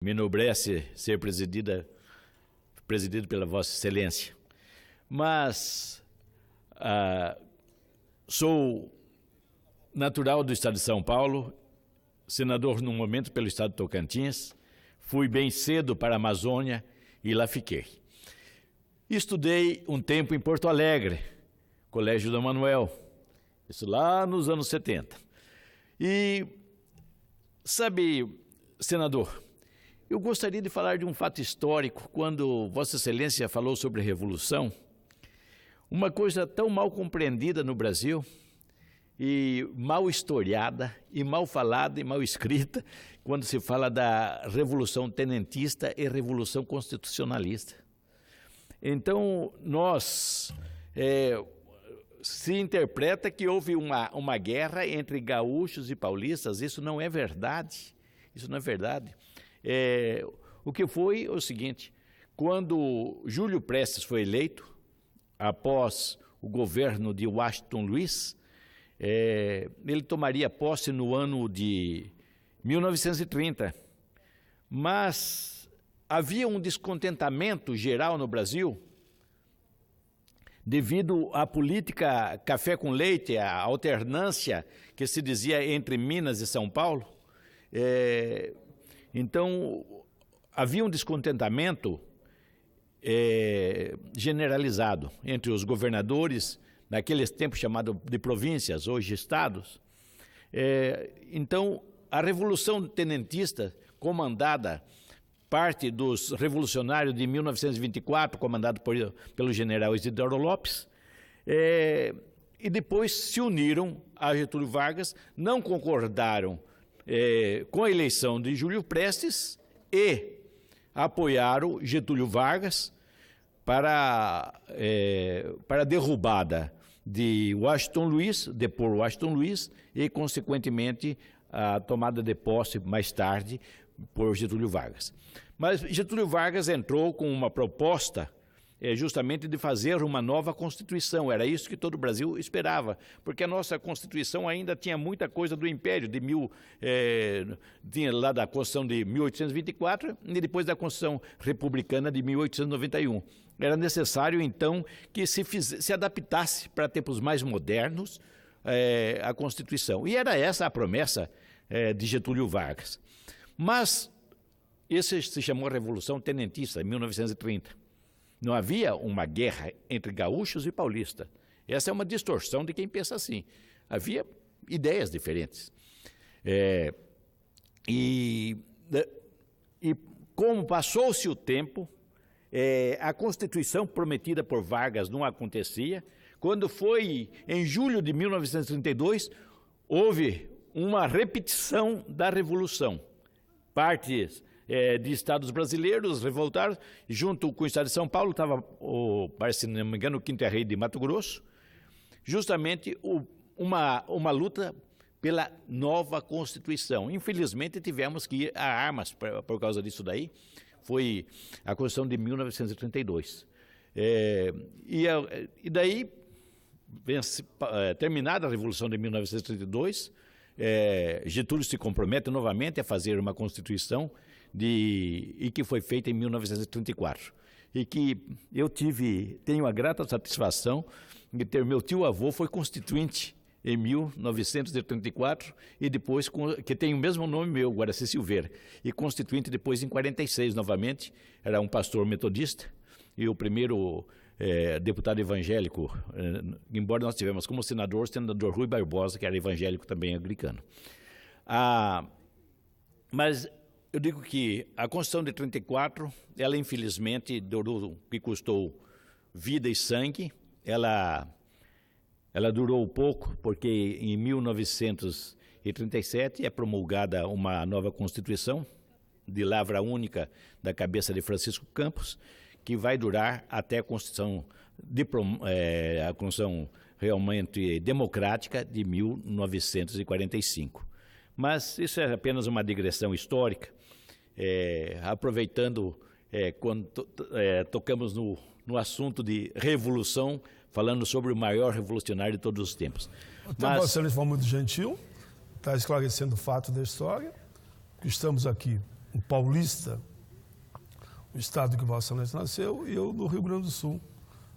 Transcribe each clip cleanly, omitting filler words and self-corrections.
Me enobrece ser presidido pela Vossa Excelência. Mas sou natural do estado de São Paulo, senador no momento pelo estado de Tocantins, fui bem cedo para a Amazônia e lá fiquei. Estudei um tempo em Porto Alegre, Colégio Dom Manuel, isso lá nos anos 70. E, sabe, senador, eu gostaria de falar de um fato histórico, quando Vossa Excelência falou sobre a Revolução, uma coisa tão mal compreendida no Brasil, e mal historiada, e mal falada, e mal escrita, quando se fala da Revolução Tenentista e Revolução Constitucionalista. Então, se interpreta que houve uma guerra entre gaúchos e paulistas. Isso não é verdade. Isso não é verdade. O que foi o seguinte: quando Júlio Prestes foi eleito, após o governo de Washington Luiz, ele tomaria posse no ano de 1930. Mas havia um descontentamento geral no Brasil devido à política café com leite, à alternância que se dizia entre Minas e São Paulo. Então, havia um descontentamento generalizado entre os governadores, naqueles tempos chamados de províncias, hoje estados. Então, a Revolução Tenentista, comandada, parte dos revolucionários de 1924, comandado pelo general Isidoro Lopes, e depois se uniram a Getúlio Vargas, não concordaram com a eleição de Júlio Prestes e apoiaram Getúlio Vargas para a derrubada de Washington Luiz, depor Washington Luiz, e, consequentemente, a tomada de posse mais tarde por Getúlio Vargas. Mas Getúlio Vargas entrou com uma proposta justamente de fazer uma nova Constituição. Era isso que todo o Brasil esperava, porque a nossa Constituição ainda tinha muita coisa do Império, tinha lá da Constituição de 1824 e depois da Constituição Republicana de 1891. Era necessário, então, que se adaptasse para tempos mais modernos a Constituição. E era essa a promessa de Getúlio Vargas. Mas isso se chamou Revolução Tenentista, em 1930. Não havia uma guerra entre gaúchos e paulistas. Essa é uma distorção de quem pensa assim. Havia ideias diferentes. E como passou-se o tempo, a Constituição prometida por Vargas não acontecia. Quando foi em julho de 1932, houve uma repetição da Revolução. Partes de estados brasileiros revoltaram, junto com o estado de São Paulo, estava, se não me engano, o Quinto Rei de Mato Grosso, justamente uma luta pela nova Constituição. Infelizmente, tivemos que ir a armas por causa disso daí. Foi a Constituição de 1932. E daí, terminada a Revolução de 1932, Getúlio se compromete novamente a fazer uma Constituição e que foi feita em 1934. E que eu tenho a grata satisfação de ter meu tio-avô foi constituinte em 1934 e depois, que tem o mesmo nome meu, Guaraci Silveira, e constituinte depois em 46 novamente. Era um pastor metodista e o primeiro deputado evangélico, embora nós tivemos como senador Rui Barbosa, que era evangélico também anglicano. Mas eu digo que a Constituição de 34, ela infelizmente que custou vida e sangue. Ela durou pouco, porque em 1937 é promulgada uma nova Constituição de lavra única da cabeça de Francisco Campos, que vai durar até a Constituição realmente democrática de 1945. Mas isso é apenas uma digressão histórica, aproveitando quando tocamos no assunto de revolução, falando sobre o maior revolucionário de todos os tempos. Vossa Excelência foi muito gentil, está esclarecendo o fato da história, que estamos aqui um paulista, o estado que Vossa Excelência nasceu, e eu do Rio Grande do Sul.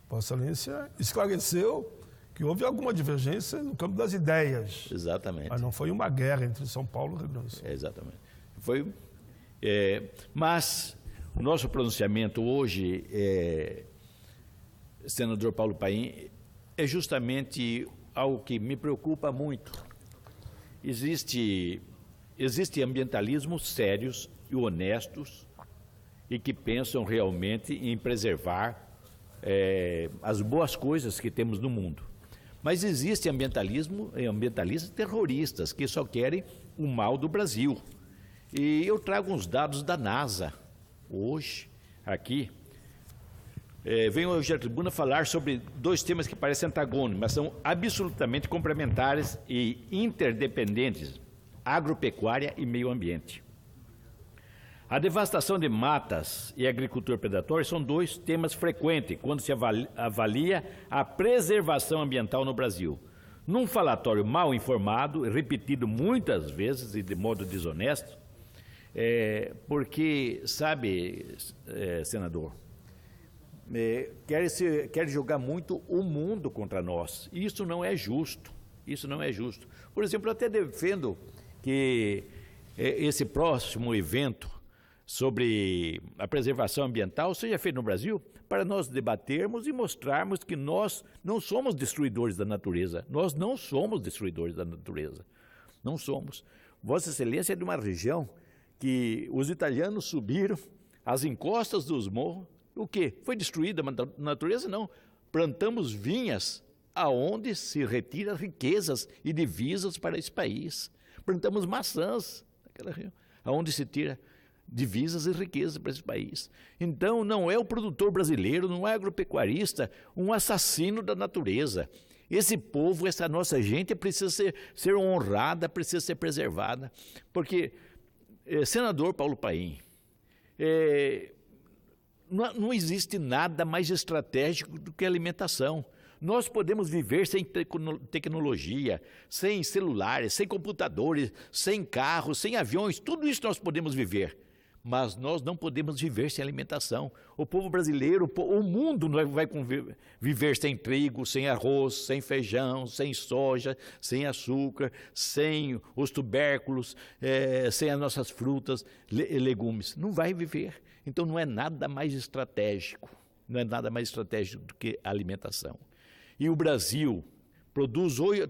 Vossa Excelência esclareceu que houve alguma divergência no campo das ideias. Exatamente. Mas não foi uma guerra entre São Paulo e Rio Grande do Sul. Exatamente. Mas o nosso pronunciamento hoje, senador Paulo Paim, é justamente algo que me preocupa muito. Existem ambientalismos sérios e honestos e que pensam realmente em preservar as boas coisas que temos no mundo. Mas existem ambientalistas terroristas que só querem o mal do Brasil. E eu trago uns dados da NASA hoje, aqui. Venho hoje à tribuna falar sobre dois temas que parecem antagônicos, mas são absolutamente complementares e interdependentes: agropecuária e meio ambiente. A devastação de matas e a agricultura predatória são dois temas frequentes quando se avalia a preservação ambiental no Brasil. Num falatório mal informado e repetido muitas vezes e de modo desonesto, porque, sabe, senador, quer jogar muito o mundo contra nós. E isso não é justo. Isso não é justo. Por exemplo, eu até defendo que esse próximo evento sobre a preservação ambiental seja feito no Brasil para nós debatermos e mostrarmos que nós não somos destruidores da natureza. Nós não somos destruidores da natureza. Não somos. Vossa Excelência é de uma região que os italianos subiram as encostas dos morros. O quê? Foi destruída a natureza? Não. Plantamos vinhas aonde se retira riquezas e divisas para esse país. Plantamos maçãs naquela região, aonde se tira divisas e riquezas para esse país. Então, não é o produtor brasileiro, não é agropecuarista, um assassino da natureza. Esse povo, essa nossa gente precisa ser honrada, precisa ser preservada. Porque, senador Paulo Paim, não existe nada mais estratégico do que a alimentação. Nós podemos viver sem tecnologia, sem celulares, sem computadores, sem carros, sem aviões, tudo isso nós podemos viver. Mas nós não podemos viver sem alimentação. O povo brasileiro, o mundo não vai viver sem trigo, sem arroz, sem feijão, sem soja, sem açúcar, sem os tubérculos, sem as nossas frutas e legumes. Não vai viver. Então não é nada mais estratégico. Não é nada mais estratégico do que a alimentação. E o Brasil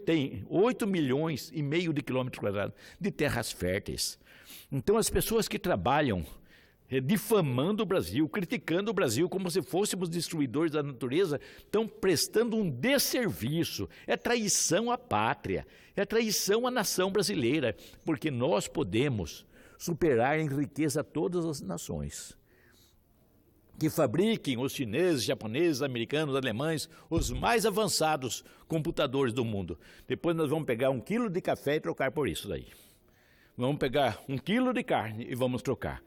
tem 8,5 milhões de quilômetros quadrados de terras férteis. Então, as pessoas que trabalham difamando o Brasil, criticando o Brasil como se fôssemos destruidores da natureza, estão prestando um desserviço. É traição à pátria, é traição à nação brasileira, porque nós podemos superar em riqueza todas as nações. Que fabriquem os chineses, japoneses, americanos, alemães, os mais avançados computadores do mundo. Depois nós vamos pegar 1 quilo de café e trocar por isso daí. Vamos pegar 1 quilo de carne e vamos trocar.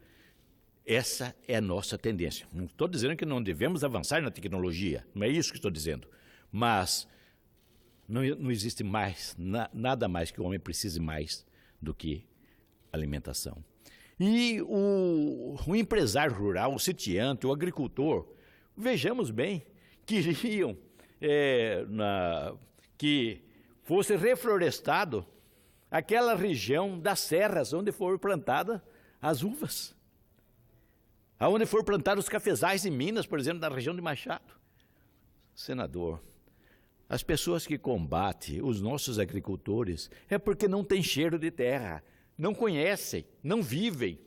Essa é a nossa tendência. Não estou dizendo que não devemos avançar na tecnologia, não é isso que estou dizendo. Mas não existe nada mais que o homem precise mais do que alimentação. E o empresário rural, o sitiante, o agricultor, vejamos bem, queriam que fosse reflorestado aquela região das serras onde foram plantadas as uvas, onde foram plantados os cafezais em Minas, por exemplo, na região de Machado. Senador, as pessoas que combatem os nossos agricultores é porque não tem cheiro de terra, não conhecem, não vivem,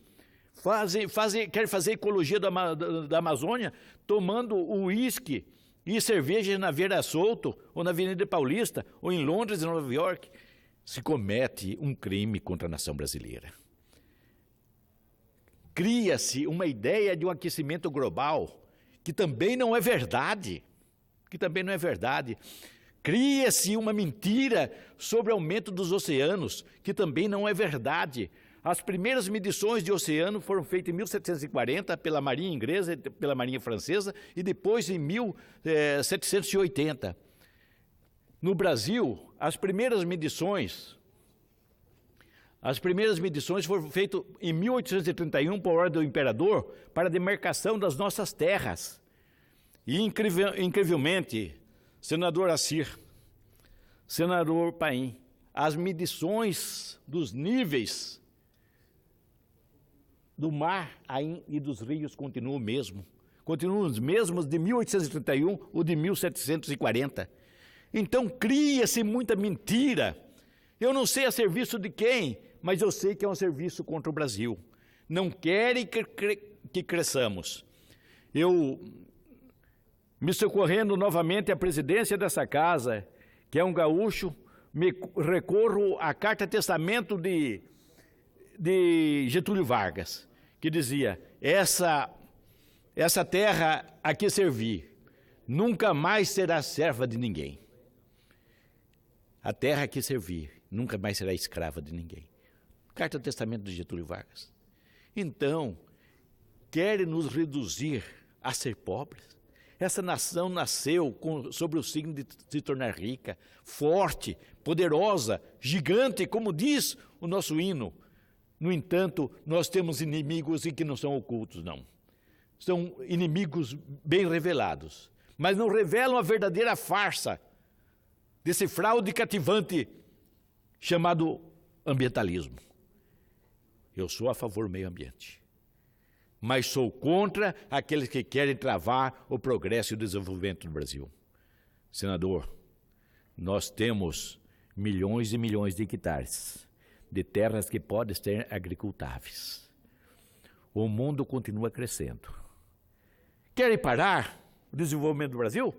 querem fazer ecologia da Amazônia tomando uísque e cerveja na Vieira Solto, ou na Avenida Paulista, ou em Londres e Nova York. Se comete um crime contra a nação brasileira. Cria-se uma ideia de um aquecimento global, que também não é verdade. Cria-se uma mentira sobre o aumento dos oceanos, que também não é verdade. As primeiras medições de oceano foram feitas em 1740 pela Marinha Inglesa e pela Marinha Francesa, e depois em 1780. No Brasil, as primeiras medições As primeiras medições foram feitas em 1831 por ordem do imperador para a demarcação das nossas terras. E incrivelmente, senador Assir, senador Paim, as medições dos níveis do mar e dos rios continuam o mesmo. Continuam os mesmos de 1831 ou de 1740. Então cria-se muita mentira. Eu não sei a serviço de quem, mas eu sei que é um serviço contra o Brasil. Não querem que cresçamos. Eu, me socorrendo novamente à presidência dessa casa, que é um gaúcho, me recorro à carta-testamento de Getúlio Vargas, que dizia: essa terra a que servir nunca mais será serva de ninguém. A terra a que servir nunca mais será escrava de ninguém. Carta-testamento de Getúlio Vargas. Então, querem nos reduzir a ser pobres? Essa nação nasceu sobre o signo de se tornar rica, forte, poderosa, gigante, como diz o nosso hino. No entanto, nós temos inimigos e que não são ocultos, não. São inimigos bem revelados, mas não revelam a verdadeira farsa desse fraude cativante chamado ambientalismo. Eu sou a favor do meio ambiente, mas sou contra aqueles que querem travar o progresso e o desenvolvimento do Brasil. Senador, nós temos milhões e milhões de hectares de terras que podem ser agricultáveis. O mundo continua crescendo. Querem parar o desenvolvimento do Brasil?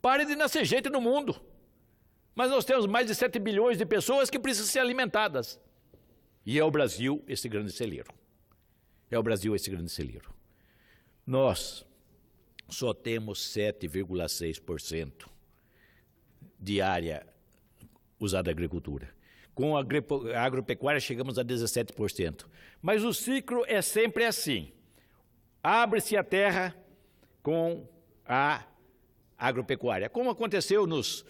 Pare de nascer gente no mundo. Mas nós temos mais de 7 bilhões de pessoas que precisam ser alimentadas. E é o Brasil esse grande celeiro. É o Brasil esse grande celeiro. Nós só temos 7,6% de área usada à agricultura. Com a agropecuária chegamos a 17%. Mas o ciclo é sempre assim. Abre-se a terra com a agropecuária, como aconteceu nos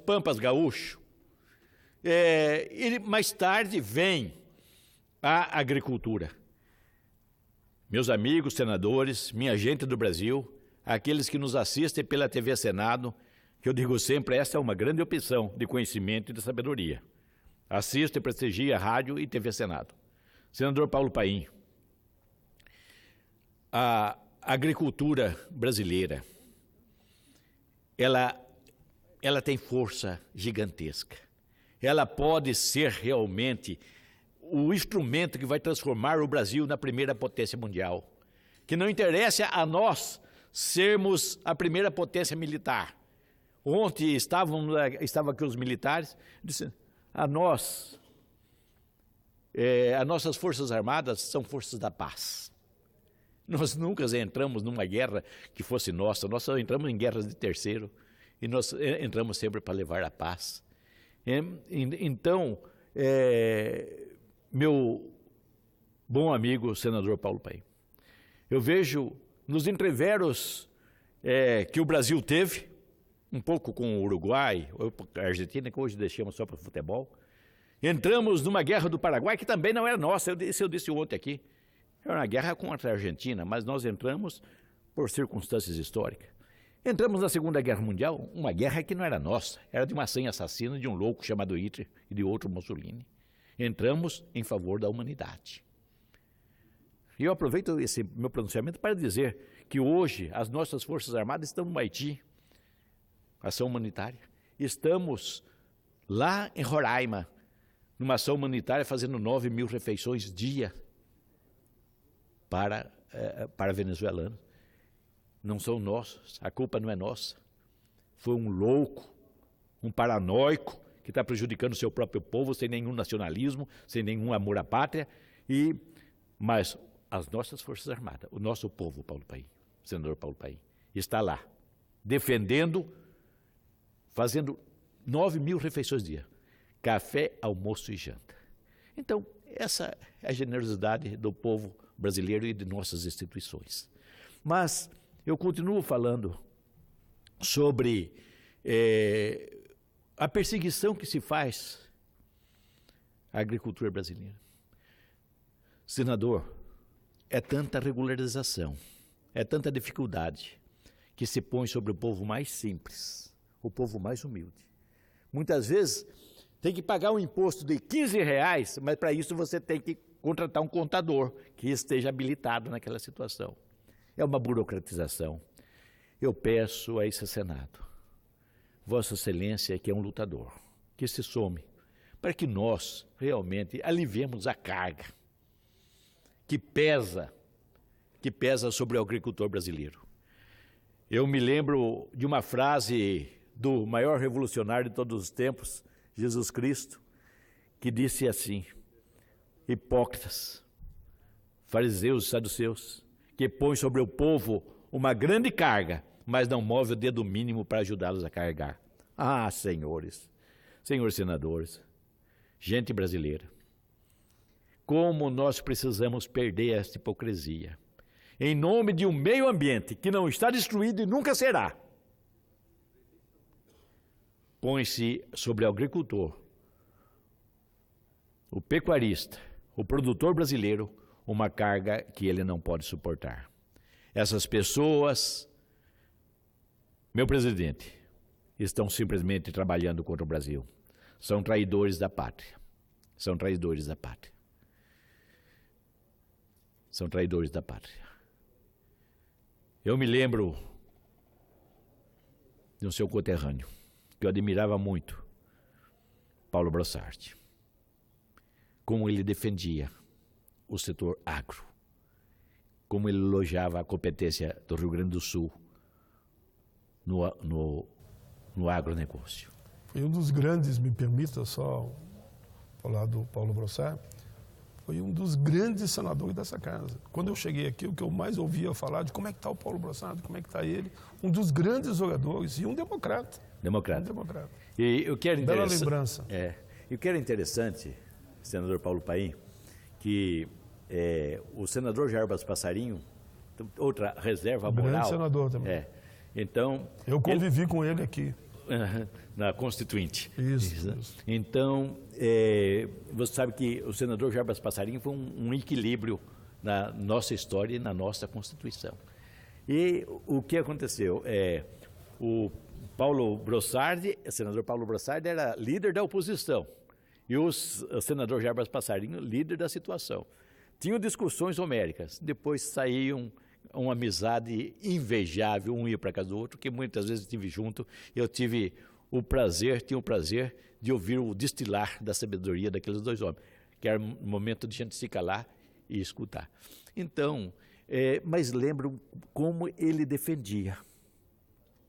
Pampas Gaúcho. E mais tarde vem a agricultura. Meus amigos senadores, minha gente do Brasil, aqueles que nos assistem pela TV Senado, que eu digo sempre, essa é uma grande opção de conhecimento e de sabedoria. Assista e prestigia a rádio e TV Senado. Senador Paulo Paim, a agricultura brasileira, ela tem força gigantesca. Ela pode ser realmente o instrumento que vai transformar o Brasil na primeira potência mundial. Que não interessa a nós sermos a primeira potência militar. Ontem estavam aqui os militares, disseram, as nossas forças armadas são forças da paz. Nós nunca entramos numa guerra que fosse nossa, nós só entramos em guerras de terceiro e nós entramos sempre para levar a paz. Então, meu bom amigo, senador Paulo Paim, eu vejo nos entreveros que o Brasil teve, um pouco com o Uruguai, ou a Argentina, que hoje deixamos só para futebol. Entramos numa guerra do Paraguai, que também não era nossa, eu disse ontem aqui. Era uma guerra contra a Argentina, mas nós entramos por circunstâncias históricas. Entramos na Segunda Guerra Mundial, uma guerra que não era nossa, era de uma senha assassina de um louco chamado Hitler e de outro Mussolini. Entramos em favor da humanidade. E eu aproveito esse meu pronunciamento para dizer que hoje as nossas Forças Armadas estão no Haiti, ação humanitária. Estamos lá em Roraima, numa ação humanitária, fazendo 9.000 refeições dia para venezuelanos. Não são nossos, a culpa não é nossa. Foi um louco, um paranoico, que está prejudicando o seu próprio povo, sem nenhum nacionalismo, sem nenhum amor à pátria. Mas as nossas Forças Armadas, o nosso povo, Paulo Paim, senador Paulo Paim, está lá, defendendo, fazendo 9.000 refeições dia. Café, almoço e janta. Então, essa é a generosidade do povo brasileiro e de nossas instituições. Mas eu continuo falando sobre a perseguição que se faz a agricultura brasileira. Senador, é tanta regularização, é tanta dificuldade que se põe sobre o povo mais simples, o povo mais humilde. Muitas vezes tem que pagar um imposto de R$15, mas para isso você tem que contratar um contador que esteja habilitado naquela situação. É uma burocratização. Eu peço a esse Senado, Vossa Excelência, que é um lutador, que se some, para que nós realmente aliviemos a carga que pesa sobre o agricultor brasileiro. Eu me lembro de uma frase do maior revolucionário de todos os tempos, Jesus Cristo, que disse assim: hipócritas, fariseus e saduceus, que põem sobre o povo uma grande carga, mas não move o dedo mínimo para ajudá-los a carregar. Ah, senhores senadores, gente brasileira, como nós precisamos perder esta hipocrisia, em nome de um meio ambiente que não está destruído e nunca será. Põe-se sobre o agricultor, o pecuarista, o produtor brasileiro, uma carga que ele não pode suportar. Essas pessoas, meu presidente, estão simplesmente trabalhando contra o Brasil. São traidores da pátria. São traidores da pátria. São traidores da pátria. Eu me lembro de um seu conterrâneo, que eu admirava muito, Paulo Brossard. Como ele defendia o setor agro, como ele elogiava a competência do Rio Grande do Sul no agronegócio. Foi um dos grandes, me permita só falar do Paulo Brossard, foi um dos grandes senadores dessa casa. Quando eu cheguei aqui, o que eu mais ouvia falar de como é que está o Paulo Brossard, como é que está ele, um dos grandes oradores e um democrata. Democrata. Um democrata. E eu quero bela lembrança. Eu quero interessante, senador Paulo Paim, que o senador Jarbas Passarinho, outra reserva moral. Grande senador também. Então, eu convivi com ele aqui. Na Constituinte. Isso. Então, você sabe que o senador Jarbas Passarinho foi um equilíbrio na nossa história e na nossa Constituição. E o que aconteceu? O senador Paulo Brossard era líder da oposição e o senador Jarbas Passarinho líder da situação. Tinham discussões homéricas, depois saíam uma amizade invejável, um ia para casa do outro, que muitas vezes estive junto. Eu tinha o prazer de ouvir o destilar da sabedoria daqueles dois homens, que era um momento de gente se calar e escutar. Então, mas lembro como ele defendia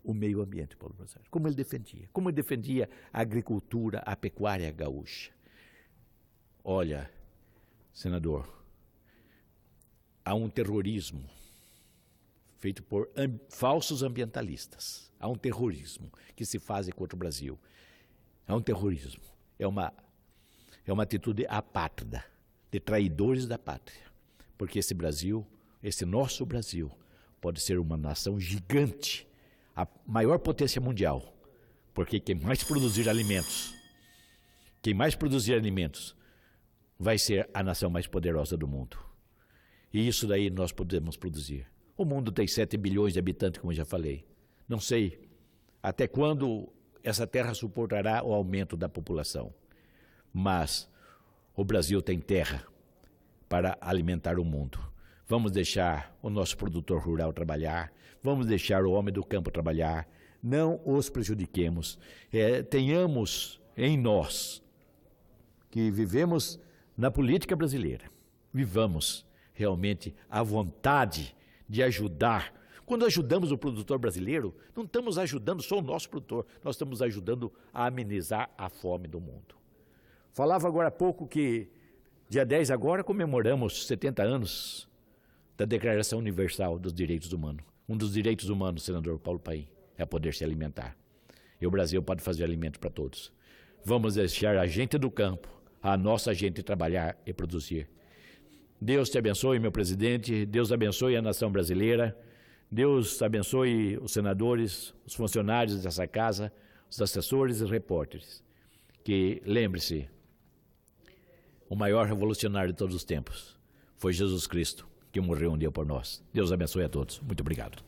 o meio ambiente, Paulo Brossard, como ele defendia a agricultura, a pecuária gaúcha. Olha, senador, há um terrorismo feito por falsos ambientalistas. Há um terrorismo que se faz contra o Brasil. Há um terrorismo. É uma atitude apátrida, de traidores da pátria. Porque esse Brasil, esse nosso Brasil, pode ser uma nação gigante, a maior potência mundial. Porque quem mais produzir alimentos vai ser a nação mais poderosa do mundo. E isso daí nós podemos produzir. O mundo tem 7 bilhões de habitantes, como eu já falei. Não sei até quando essa terra suportará o aumento da população. Mas o Brasil tem terra para alimentar o mundo. Vamos deixar o nosso produtor rural trabalhar, vamos deixar o homem do campo trabalhar, não os prejudiquemos. Tenhamos em nós, que vivemos na política brasileira, vivamos realmente a vontade de ajudar. Quando ajudamos o produtor brasileiro, não estamos ajudando só o nosso produtor, nós estamos ajudando a amenizar a fome do mundo. Falava agora há pouco que, dia 10 agora, comemoramos 70 anos da Declaração Universal dos Direitos Humanos. Um dos direitos humanos, senador Paulo Paim, é poder se alimentar. E o Brasil pode fazer alimento para todos. Vamos deixar a gente do campo, a nossa gente trabalhar e produzir. Deus te abençoe, meu presidente, Deus abençoe a nação brasileira, Deus abençoe os senadores, os funcionários dessa casa, os assessores e repórteres. Que, lembre-se, o maior revolucionário de todos os tempos. Foi Jesus Cristo, que morreu um dia por nós. Deus abençoe a todos. Muito obrigado.